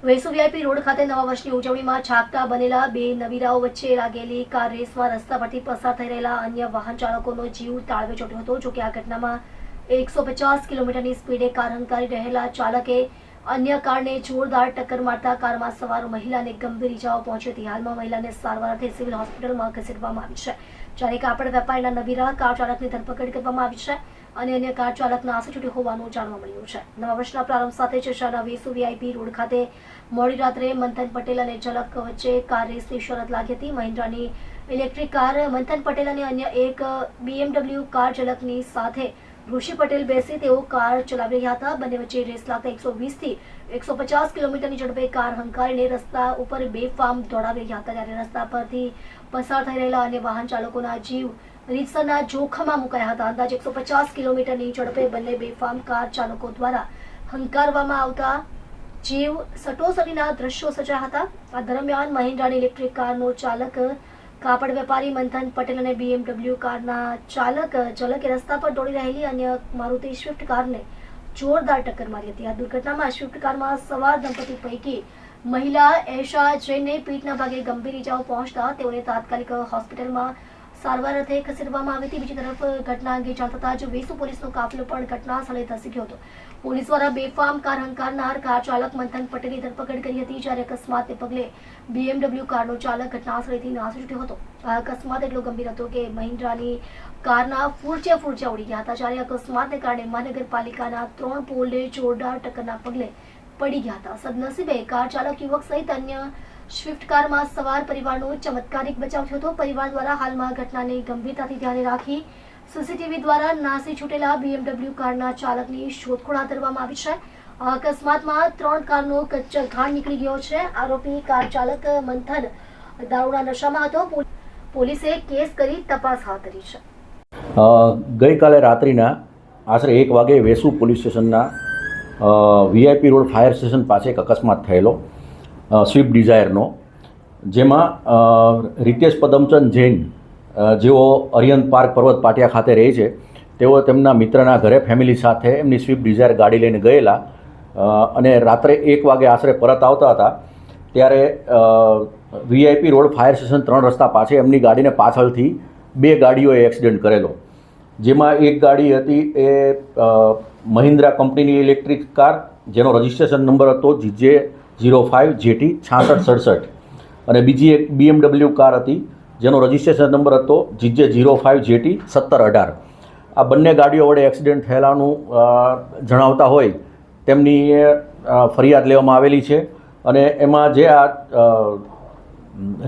Vesu VIP road ખાતે નવા વર્ષની ઉજવણીમાં છાકટા બનેલા બે નવીરાઓ વચ્ચે લાગેલી કાર રેસમાં રસ્તા પરથી પસાર થઈ રહેલા અન્ય વાહન ચાલકોનો જીવ તાળવે ચોંટ્યો હતો। જોકે આ ઘટનામાં 150 કિલોમીટરની સ્પીડે કાર હંકારી રહેલા ચાલકે અન્ય કારને જોરદાર ટક્કર મારતા કારમાં સવાર મહિલાને ગંભીર ઇજાઓ પહોંચી હતી। હાલમાં મહિલાને સારવાર અર્થે સિવિલ હોસ્પિટલમાં ખસેડવામાં આવી છે, જ્યારે કાપડ વેપારીના નવીરા કાર ચાલકની ધરપકડ કરવામાં આવી છે અને અન્ય કાર ચાલક નાસી છૂટ્યો હોવાનું જાણવા મળ્યું છે। નવા વર્ષના પ્રારંભ સાથે ચર્ચાના વેસુ વીઆઈપી રોડ ખાતે મોડી રાત્રે મંથન પટેલ અને ઝલક વચ્ચે કાર રેસની શરત લાગી હતી। મહિન્દ્રાની ઇલેક્ટ્રિક કાર મંથન પટેલ અને અન્ય એક BMW કાર ચાલકની સાથે ઋષિ પટેલ બેસી તેઓ કાર ચલાવી રહ્યા હતા। બંને વચ્ચે રેસ લાગતા 120 થી 150 કિલોમીટરની ઝડપે કાર હંકારીને રસ્તા ઉપર બેફામ દોડાવી રહ્યા હતા, જ્યારે રસ્તા પરથી પસાર થઈ રહેલા અન્ય વાહન ચાલકોના જીવ રીતસરના જોખમમાં મુકાયા હતા। અંદાજે 150 કિલોમીટરની ઝડપે બંને બેફામ કાર ચાલકો દ્વારા હંકારવામાં આવતા જીવ સટોસટીના દ્રશ્યો સર્જાયા હતા। આ દરમિયાન મહિન્દ્રાની ઇલેક્ટ્રિક કારનો ચાલક કાપડ વેપારી મંથન પટેલ અને BMW કારના ચાલક ઝલકે રસ્તા પર દોડી રહેલી અન્ય મારુતિ સ્વિફ્ટ કારને જોરદાર ટક્કર મારી હતી। આ દુર્ઘટનામાં સ્વિફ્ટ કારમાં સવાર દંપતી પૈકી મહિલા એશા જૈનને પીઠના ભાગે ગંભીર ઇજાઓ પહોંચતા તેઓને તાત્કાલિક હોસ્પિટલમાં સારવાર અર્થે ખસેડવામાં આવી હતી। બીજી તરફ ઘટના અંગે જાણ થતાં જ વેસુ પોલીસનો કાફલો પણ ઘટના સ્થળે ધસી ગયો હતો। પોલીસ દ્વારા બેફામ કાર હંકારનાર કાર ચાલક મંથન પટેલની ધરપકડ કરી હતી, જ્યારે અકસ્માતને પગલે BMW કારનો ચાલક ઘટના સ્થળેથી નાસી છૂટ્યો હતો। આ અકસ્માત એટલો ગંભીર હતો કે મહિન્દ્રાની કારના ફૂરચે ઉડી ગયા હતા, જ્યારે અકસ્માતને કારણે મહાનગરપાલિકાના 3 પોલને જોરદાર ટક્કરના પગલે પડી ગયા હતા। સદનસીબે કાર ચાલક યુવક સહિત અન્ય સ્વિફ્ટ કારમાં સવાર પરિવારનો ચમત્કારિક બચાવ થયો હતો। પરિવાર દ્વારા હાલમાં ઘટનાને ગંભીરતાથી ધ્યાને રાખી સીસીટીવી દ્વારા નાસી છૂટેલા BMW કારના ચાલકની શોધખોળ હાથ ધરવામાં આવી છે। આ અકસ્માતમાં 3 કારનો કચ્ચર ઘાણ નીકળી ગયો છે। આરોપી કાર ચાલક મંથન દારૂના નશામાં હતો। પોલીસે કેસ કરી તપાસ હાથ ધરી છે। ગઈકાલે રાત્રિના આશરે 1 વાગે વેસુ પોલીસ સ્ટેશનના વીઆઈપી રોડ ફાયર સ્ટેશન પાસે એક અકસ્માત થયેલો સ્વિફ્ટ ડિઝાયરનો, જેમાં રિતેશ પદમચંદ જૈન જેઓ અરિયંત પાર્ક પર્વત પાટિયા ખાતે રહે છે, તેઓ તેમના મિત્રના ઘરે ફેમિલી સાથે એમની સ્વિફ્ટ ડિઝાયર ગાડી લઈને ગયેલા અને રાત્રે 1 વાગે આશરે પરત આવતા હતા, ત્યારે વીઆઈપી રોડ ફાયર સ્ટેશન 3 રસ્તા પાસે એમની ગાડીને પાછળથી 2 ગાડીઓએ એક્સિડન્ટ કરેલો, જેમાં એક ગાડી હતી એ મહિન્દ્રા કંપનીની ઇલેક્ટ્રિક કાર જેનો રજિસ્ટ્રેશન નંબર હતો GJ05JT 6667 અને બીજી એક BMW કાર હતી જેનો રજિસ્ટ્રેશન નંબર હતો GJ05JT 1718। આ બંને ગાડીઓ વડે એક્સિડન્ટ થયેલાનું જણાવતા હોય તેમની ફરિયાદ લેવામાં આવેલી છે અને એમાં જે આ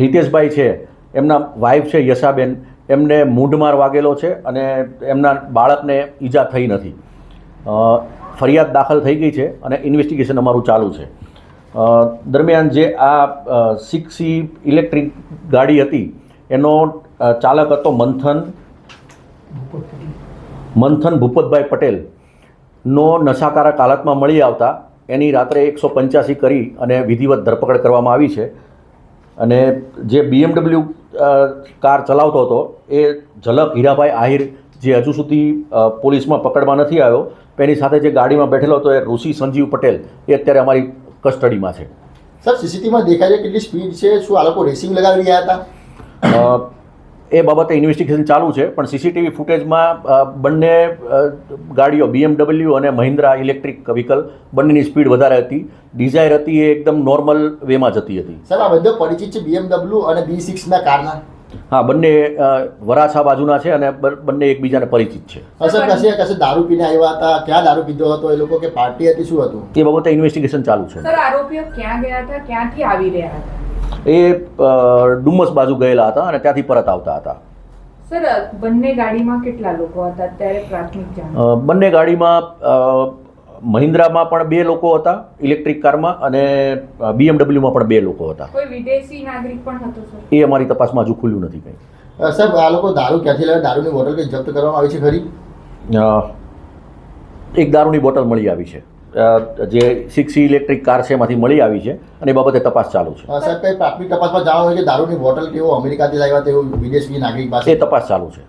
રિતેશભાઈ છે એમના વાઇફ છે યશાબેન, એમને મૂંઢમાર વાગેલો છે અને એમના બાળકને ઈજા થઈ નથી। ફરિયાદ દાખલ થઈ ગઈ છે અને ઇન્વેસ્ટિગેશન અમારું ચાલુ છે। દરમિયાન જે આ 6C ઇલેક્ટ્રિક ગાડી હતી એનો ચાલક હતો મંથન ભૂપતભાઈ પટેલનો નશાકારક હાલતમાં મળી આવતા એની રાત્રે 185 કરી અને વિધિવત ધરપકડ કરવામાં આવી છે અને જે BMW કાર ચલાવતો હતો એ ઝલક હીરાભાઈ આહિર, જે હજુ સુધી પોલીસમાં પકડમાં નથી આવ્યો, એની સાથે જે ગાડીમાં બેઠેલો હતો એ ઋષિ સંજીવ પટેલ, એ અત્યારે અમારી કસ્ટડીમાં છે। સર, સીસીટીવીમાં દેખાય છે કેટલી સ્પીડ છે? શું આ લોકો રેસિંગ લગાવી રહ્યા હતા? એ બાબતે ઇન્વેસ્ટિગેશન ચાલુ છે, પણ સીસીટીવી ફૂટેજમાં બંને ગાડીઓ BMW અને મહિન્દ્રા ઇલેક્ટ્રિક વ્હીકલ બંનેની સ્પીડ વધારે હતી। ડિઝાયર હતી એ એકદમ નોર્મલ વેમાં જતી હતી। સર, આ બધો પરિચિત છે BMW અને B6ના કારના? હા, બંને વરાછા બાજુના છે અને બંને એકબીજાને પરિચિત છે। સર, કશે દારૂ પીને આવ્યા હતા? ક્યાં દારૂ પીધો હતો એ લોકો, કે પાર્ટી હતી, શું હતું? એ બાબતે ઇન્વેસ્ટિગેશન ચાલુ છે। સર, આરોપીઓ ક્યાં ગયા હતા, ક્યાંથી આવી રહ્યા હતા? એ ડુમસ બાજુ ગયેલા હતા અને ત્યાંથી પરત આવતા હતા। સર, બંને ગાડીમાં કેટલા લોકો હતા અત્યારે પ્રાથમિક જાણ? બંને ગાડીમાં મહિન્દ્રામાં પણ 2 લોકો હતા ઇલેક્ટ્રિક કારમાં અને BMWમાં પણ 2 લોકો હતા। કોઈ વિદેશી નાગરિક પણ હતો સર? એ અમારી તપાસમાં હજુ ખુલ્યું નથી કંઈ। સર, આ લોકો દારૂ ક્યાંથી લાવે? દારૂની બોટલ કંઈ જપ્ત કરવામાં આવી છે ખરી? એક દારૂની બોટલ મળી આવી છે, જે 6C ઇલેક્ટ્રિક કાર છે એમાંથી મળી આવી છે અને એ બાબતે તપાસ ચાલુ છે। સર, કંઈ પ્રાથમિક તપાસમાં જાણવા મળે કે દારૂની બોટલ કેવો અમેરિકાથી લાવ્યા તેવું વિદેશી નાગરિક પાસે? એ તપાસ ચાલુ છે।